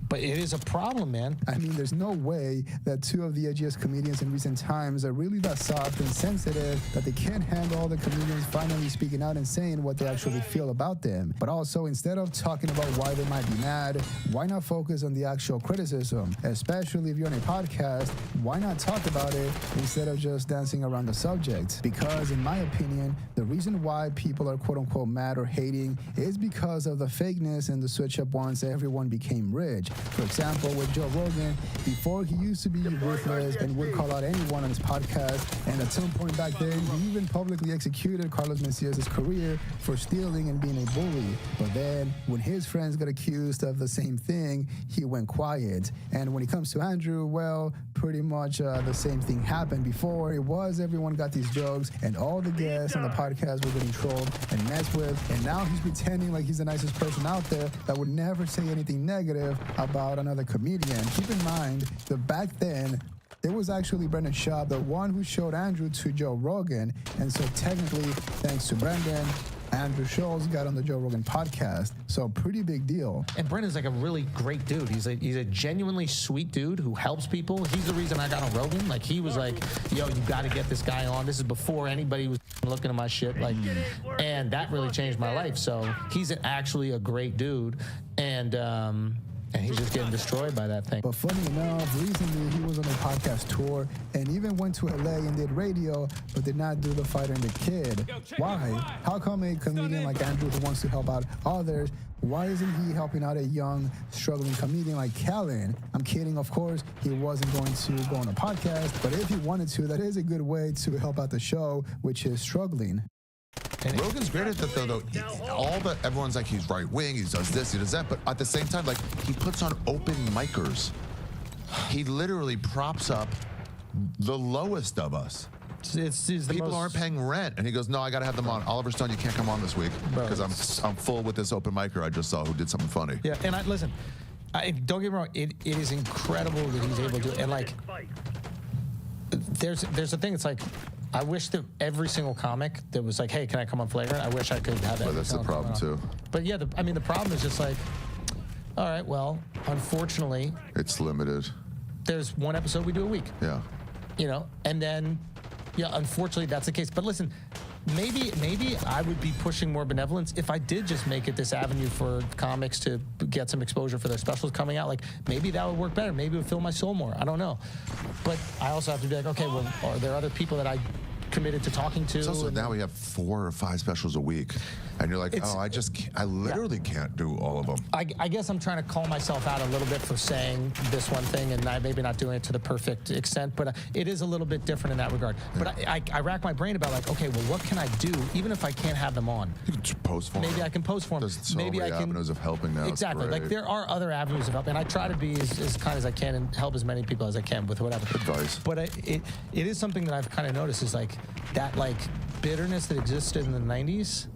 Speaker 6: But it is a problem, man.
Speaker 10: I mean, there's no way that two of the edgiest comedians in recent times are really that soft and sensitive that they can't handle all the comedians finally speaking out and saying what they actually feel about them. But also, instead of talking about why they might be mad, why not focus on the actual criticism? Especially if you're on a podcast, why not talk about it instead of just dancing around the subject? Because in my opinion, the reason why people are quote unquote mad or hating is because of the fakeness and the switch up once everyone became rich. For example, with Joe Rogan, before he used to be ruthless and would call out anyone on his podcast, and at some point back then, he even publicly executed Carlos Mencias' career for stealing and being a bully. But then, when his friends got accused of the same thing, he went quiet. And when it comes to Andrew, well, pretty much the same thing happened before. It was everyone got these jokes, and all the guests on the podcast were getting trolled and messed with, and now he's pretending like he's the nicest person out there that would never say anything negative about another comedian. Keep in mind that back then, it was actually Brendan Schaub, the one who showed Andrew to Joe Rogan. And so technically, thanks to Brendan, Andrew Schultz got on the Joe Rogan podcast. So pretty big deal.
Speaker 6: And Brendan's like a really great dude. He's a genuinely sweet dude who helps people. He's the reason I got on Rogan. Like, he was like, yo, you got to get this guy on. This is before anybody was looking at my shit. Like, and that really changed my life. So he's actually a great dude. And he's just getting destroyed by that thing.
Speaker 10: But funny enough, recently he was on a podcast tour and even went to LA and did radio, but did not do the Fighter and the Kid. Why? How come a comedian like Andrew, who wants to help out others, why isn't he helping out a young, struggling comedian like Callan? I'm kidding, of course. He wasn't going to go on a podcast, but if he wanted to, that is a good way to help out the show, which is struggling.
Speaker 13: And Rogan's great at that, though. Everyone's like, he's right wing, he does this, he does that, but at the same time, like, he puts on open micers. He literally props up the lowest of us. People aren't paying rent, and he goes, "No, I got to have them on." Oliver Stone, you can't come on this week because I'm full with this open micer I just saw who did something funny.
Speaker 6: Yeah, and listen, don't get me wrong, it is incredible that he's able to, and like, there's a thing. It's like, I wish that every single comic that was like, "Hey, can I come on Flagrant?" I wish I could have that.
Speaker 13: But that's the problem too.
Speaker 6: But yeah, the problem is just like, all right, well, unfortunately,
Speaker 13: it's limited.
Speaker 6: There's one episode we do a week.
Speaker 13: Yeah.
Speaker 6: You know, and then, yeah, unfortunately that's the case. But listen, maybe I would be pushing more benevolence if I did just make it this avenue for comics to get some exposure for their specials coming out. Like, maybe that would work better. Maybe it would fill my soul more. I don't know. But I also have to be like, okay, well, are there other people that I committed to talking to.
Speaker 13: It's also now we have 4 or 5 specials a week, and you're like, oh, I literally can't do all of them.
Speaker 6: I guess I'm trying to call myself out a little bit for saying this one thing and maybe not doing it to the perfect extent, but it is a little bit different in that regard. But I rack my brain about like, okay, well, what can I do even if I can't have them on?
Speaker 13: You can post for them.
Speaker 6: Maybe I can post for them.
Speaker 13: There's so
Speaker 6: maybe
Speaker 13: many
Speaker 6: I can,
Speaker 13: avenues of helping now.
Speaker 6: Exactly. Like there are other avenues of help, and I try to be as kind as I can and help as many people as I can with whatever
Speaker 13: advice.
Speaker 6: But it is something that I've kind of noticed is like that bitterness that existed in the 90s.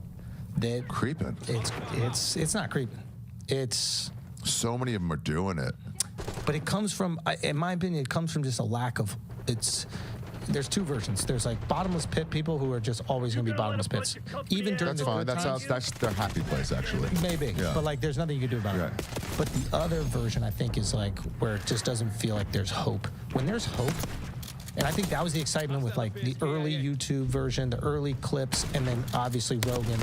Speaker 6: That
Speaker 13: creeping.
Speaker 6: It's not creeping. It's
Speaker 13: so many of them are doing it.
Speaker 6: But it comes from, in my opinion, it comes from just a lack of. There's 2 versions. There's like bottomless pit people who are just always going to be bottomless pits, even during
Speaker 13: that's
Speaker 6: the
Speaker 13: fine.
Speaker 6: good times.
Speaker 13: That's their happy place, actually.
Speaker 6: Maybe, but like there's nothing you can do about it. But the other version, I think, is like where it just doesn't feel like there's hope. When there's hope. And I think that was the excitement with like the early YouTube version, the early clips, and then obviously Rogan.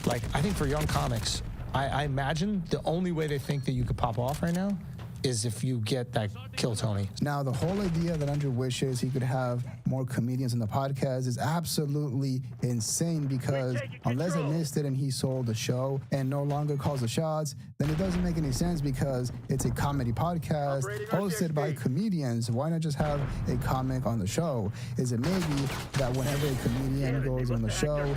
Speaker 6: Like, I think for young comics, I imagine the only way they think that you could pop off right now is if you get that Kill Tony.
Speaker 10: Now, the whole idea that Andrew wishes he could have more comedians in the podcast is absolutely insane because unless I missed it and he sold the show and no longer calls the shots, then it doesn't make any sense because it's a comedy podcast hosted by comedians. Why not just have a comic on the show? Is it maybe that whenever a comedian goes on the show,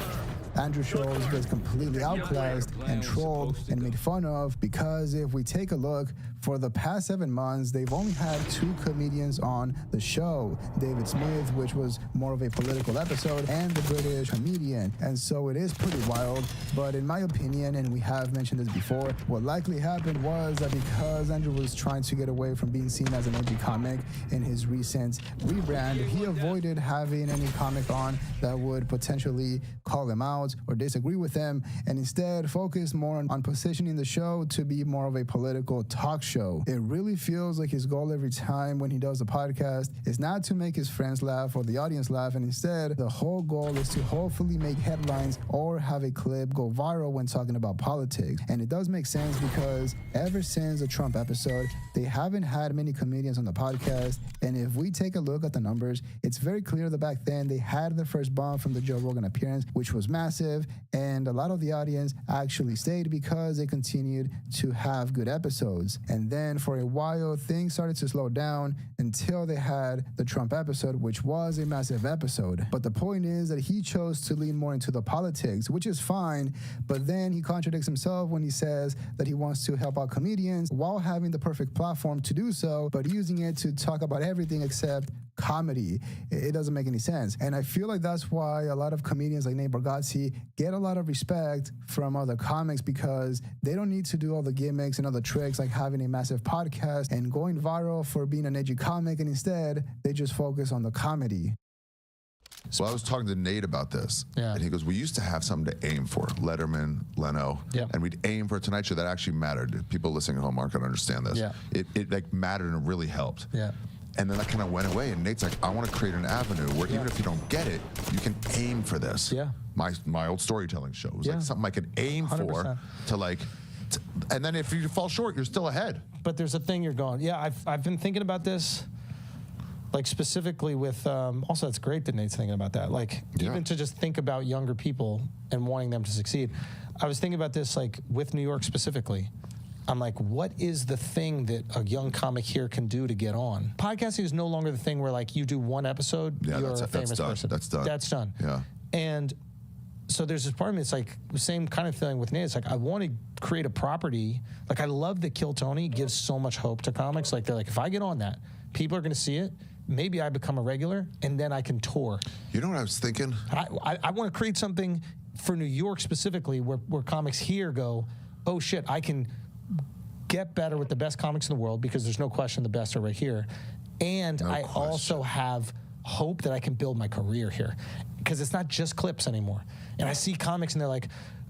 Speaker 10: Andrew Schultz gets completely outclassed and trolled and made fun of? Because if we take a look, for the past 7 months, they've only had 2 comedians on the show. David Smith, which was more of a political episode, and the British comedian. And so it is pretty wild. But in my opinion, and we have mentioned this before, what likely happened was that because Andrew was trying to get away from being seen as an edgy comic in his recent rebrand, he avoided having any comic on that would potentially call him out or disagree with him, and instead focused more on positioning the show to be more of a political talk show. It really feels like his goal every time when he does the podcast is not to make his friends laugh or the audience laugh, and instead the whole goal is to hopefully make headlines or have a clip go viral when talking about politics. And it does make sense because ever since the Trump episode, they haven't had many comedians on the podcast, and if we take a look at the numbers, it's very clear that back then they had the first bump from the Joe Rogan appearance, which was massive, and a lot of the audience actually stayed because they continued to have good episodes. And then for a while, things started to slow down until they had the Trump episode, which was a massive episode. But the point is that he chose to lean more into the politics, which is fine, but then he contradicts himself when he says that he wants to help out comedians while having the perfect platform to do so, but using it to talk about everything except comedy. It doesn't make any sense. And I feel like that's why a lot of comedians like Nate Bargatze get a lot of respect from other comics, because they don't need to do all the gimmicks and all the tricks like having a massive podcast and going viral for being an edgy comic, and instead they just focus on the comedy.
Speaker 13: So I was talking to Nate about this, and he goes, we used to have something to aim for, Letterman, Leno, and we'd aim for a Tonight Show that actually mattered. People listening at home aren't going to understand this. It like mattered and it really helped. And then that kind of went away, and Nate's like, I want to create an avenue where even if you don't get it, you can aim for this. My old storytelling show was like something I could aim 100%. For to like, and then if you fall short, you're still ahead.
Speaker 6: But there's a thing you're going, I've been thinking about this, like specifically with, also it's great that Nate's thinking about that. Like even to just think about younger people and wanting them to succeed. I was thinking about this like with New York specifically. I'm like, what is the thing that a young comic here can do to get on? Podcasting is no longer the thing where like you do one episode, you're a famous person.
Speaker 13: That's done.
Speaker 6: That's done.
Speaker 13: Yeah.
Speaker 6: And so there's this part of me, it's like the same kind of feeling with Nate. It's like, I want to create a property. Like I love that Kill Tony gives so much hope to comics. Like they're like, if I get on that, people are going to see it. Maybe I become a regular and then I can tour.
Speaker 13: You know what I was thinking?
Speaker 6: I want to create something for New York specifically where comics here go, oh shit, I can get better with the best comics in the world, because there's no question the best are right here. And also have hope that I can build my career here, because it's not just clips anymore. And I see comics and they're like,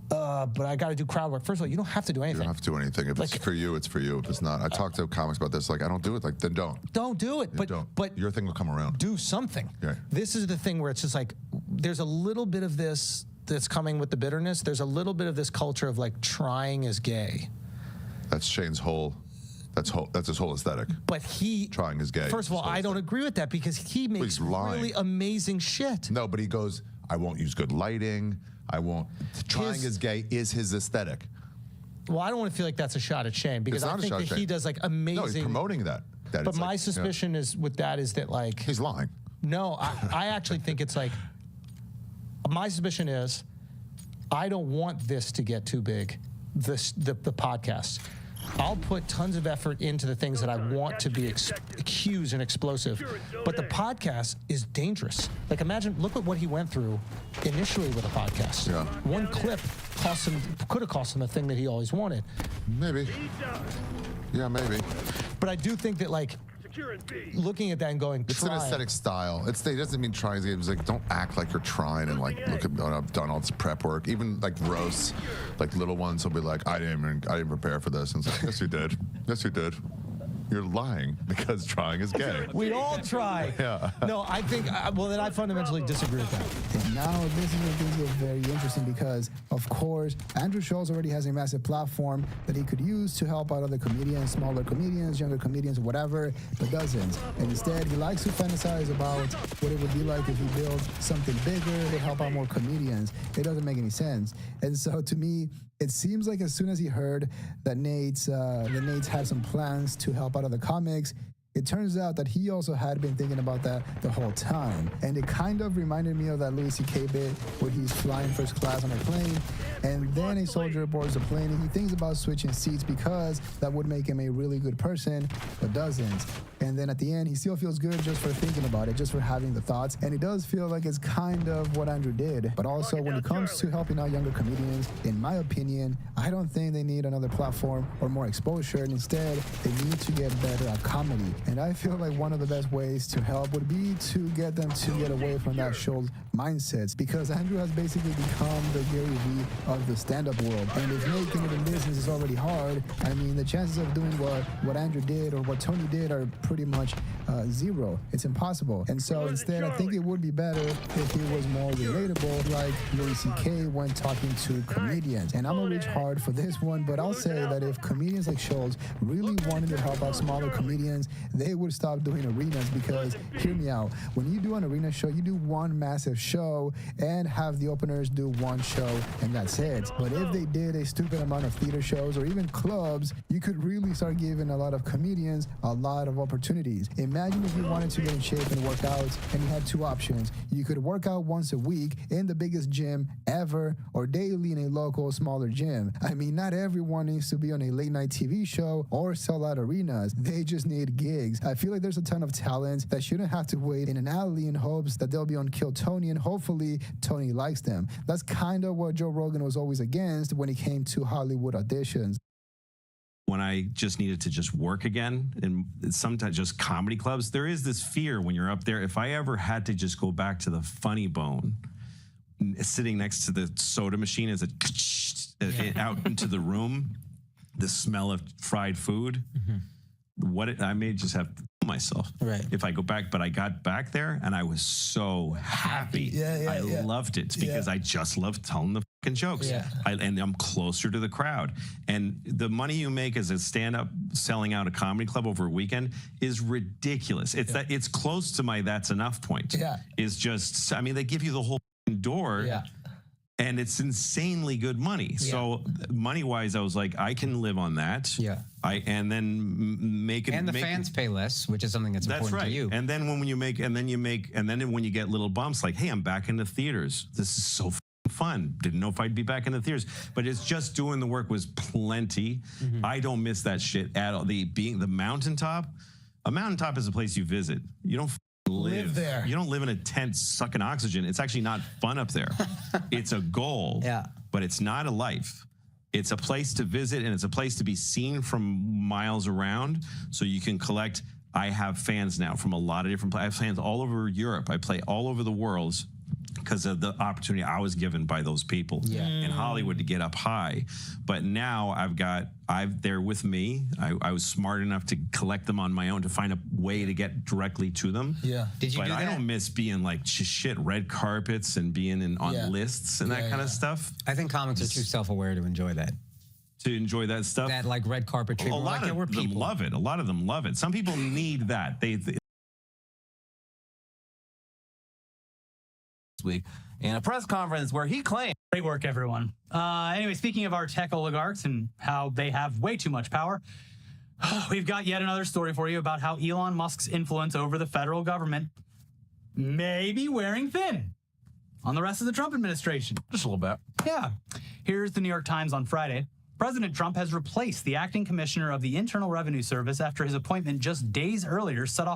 Speaker 6: but I got to do crowd work. First of all, you don't have to do anything.
Speaker 13: You don't have to do anything. If it's for you, it's for you. If it's not, I talk to comics about this. Like, I don't do it. Like, then don't.
Speaker 6: Don't do it. But
Speaker 13: your thing will come around.
Speaker 6: Do something. This is the thing where it's just like, there's a little bit of this that's coming with the bitterness. There's a little bit of this culture of like trying is gay.
Speaker 13: That's Shane's whole That's his whole aesthetic.
Speaker 6: But
Speaker 13: trying is gay.
Speaker 6: First of all, I don't agree with that because he makes really amazing shit.
Speaker 13: No, but he goes, I won't use good lighting. I won't. Trying is gay is his aesthetic.
Speaker 6: Well, I don't want to feel like that's a shot at Shane because I think that he does like amazing.
Speaker 13: No, he's promoting that.
Speaker 6: But my suspicion is that like
Speaker 13: he's lying.
Speaker 6: No, I actually think it's like my suspicion is I don't want this to get too big. The podcast. I'll put tons of effort into the things that I want to be huge and explosive, but the podcast is dangerous. Like imagine, look at what he went through initially with a podcast.
Speaker 13: Yeah.
Speaker 6: One clip could have cost him the thing that he always wanted.
Speaker 13: Maybe. Yeah, maybe.
Speaker 6: But I do think that like looking at that and going,
Speaker 13: it's an aesthetic style. It doesn't mean trying. It's like don't act like you're trying and like look at I've done all this prep work. Even like roasts, like little ones will be like, I didn't prepare for this. And it's like, yes you did. Yes you did. You're lying because trying is gay.
Speaker 6: We all try.
Speaker 13: Yeah.
Speaker 6: No, I think, well, then I fundamentally disagree with that.
Speaker 10: And now this is where things get very interesting because, of course, Andrew Schulz already has a massive platform that he could use to help out other comedians, smaller comedians, younger comedians, whatever, but doesn't. And instead, he likes to fantasize about what it would be like if he built something bigger to help out more comedians. It doesn't make any sense. And so to me, it seems like as soon as he heard that Nate's had some plans to help out other comics, it turns out that he also had been thinking about that the whole time. And it kind of reminded me of that Louis C.K. bit where he's flying first class on a plane, and then a soldier boards the plane, and he thinks about switching seats because that would make him a really good person, but doesn't. And then at the end, he still feels good just for thinking about it, just for having the thoughts. And it does feel like it's kind of what Andrew did. But also, when it comes to helping out younger comedians, in my opinion, I don't think they need another platform or more exposure. And instead, they need to get better at comedy. And I feel like one of the best ways to help would be to get them to get away from that Schulz mindsets, because Andrew has basically become the Gary Vee of the stand-up world. And if making it in business is already hard, I mean, the chances of doing what Andrew did or what Tony did are pretty much zero. It's impossible. And so instead, I think it would be better if he was more relatable, like Louis C.K. when talking to comedians. And I'm gonna reach hard for this one, but I'll say that if comedians like Schulz really wanted to help out smaller comedians, they would stop doing arenas, because, hear me out, when you do an arena show, you do one massive show and have the openers do one show and that's it. But if they did a stupid amount of theater shows or even clubs, you could really start giving a lot of comedians a lot of opportunities. Imagine if you wanted to get in shape and work out and you had two options. You could work out once a week in the biggest gym ever or daily in a local smaller gym. I mean, not everyone needs to be on a late night TV show or sell out arenas. They just need gigs. I feel like there's a ton of talent that shouldn't have to wait in an alley in hopes that they'll be on Kill Tony and hopefully Tony likes them. That's kind of what Joe Rogan was always against when it came to Hollywood auditions.
Speaker 12: When I just needed to just work again, and sometimes just comedy clubs, there is this fear when you're up there. If I ever had to just go back to the Funny Bone, sitting next to the soda machine as it out into the room, the smell of fried food, I may just have to kill myself if I go back. But I got back there and I was so happy. I loved it because I just love telling the fucking jokes. And I'm closer to the crowd. And the money you make as a stand-up selling out a comedy club over a weekend is ridiculous. It's that it's close to my that's enough point. Is just, I mean, they give you the whole door. And it's insanely good money. So money-wise, I was like, I can live on that. And then make it. And the
Speaker 14: fans pay less, which is something that's important to you.
Speaker 12: And then when you make, and then when you get little bumps, like, hey, I'm back in the theaters. This is so fun. Didn't know if I'd be back in the theaters, but it's just doing the work was plenty. I don't miss that shit at all. Being the mountaintop. A mountaintop is a place you visit. You don't live there. You don't live in a tent sucking oxygen. It's actually not fun up there. It's a goal, but it's not a life. It's a place to visit, and it's a place to be seen from miles around, so you can collect. I have fans now from a lot of different places. I have fans all over Europe. I play all over the world because of the opportunity I was given by those people in Hollywood to get up high. But now they're with me. I was smart enough to collect them on my own to find a way to get directly to them.
Speaker 14: Did you
Speaker 12: but
Speaker 14: do
Speaker 12: I
Speaker 14: that?
Speaker 12: don't miss being like shit red carpets and being on lists and that kind of stuff.
Speaker 14: I think comics are too self-aware to enjoy that.
Speaker 12: to enjoy that stuff.
Speaker 14: That like red carpet treatment.
Speaker 12: A lot
Speaker 14: like,
Speaker 12: of
Speaker 14: we're
Speaker 12: them
Speaker 14: people.
Speaker 12: love it. A lot of them love it. Some people need that. This
Speaker 15: week in a press conference where he claimed.
Speaker 16: Great work, everyone. Anyway, speaking of our tech oligarchs and how they have way too much power, we've got yet another story for you about how Elon Musk's influence over the federal government may be wearing thin on the rest of the Trump administration.
Speaker 9: Just a little bit.
Speaker 16: Yeah. Here's the New York Times on Friday. President Trump has replaced the acting commissioner of the Internal Revenue Service after his appointment just days earlier set off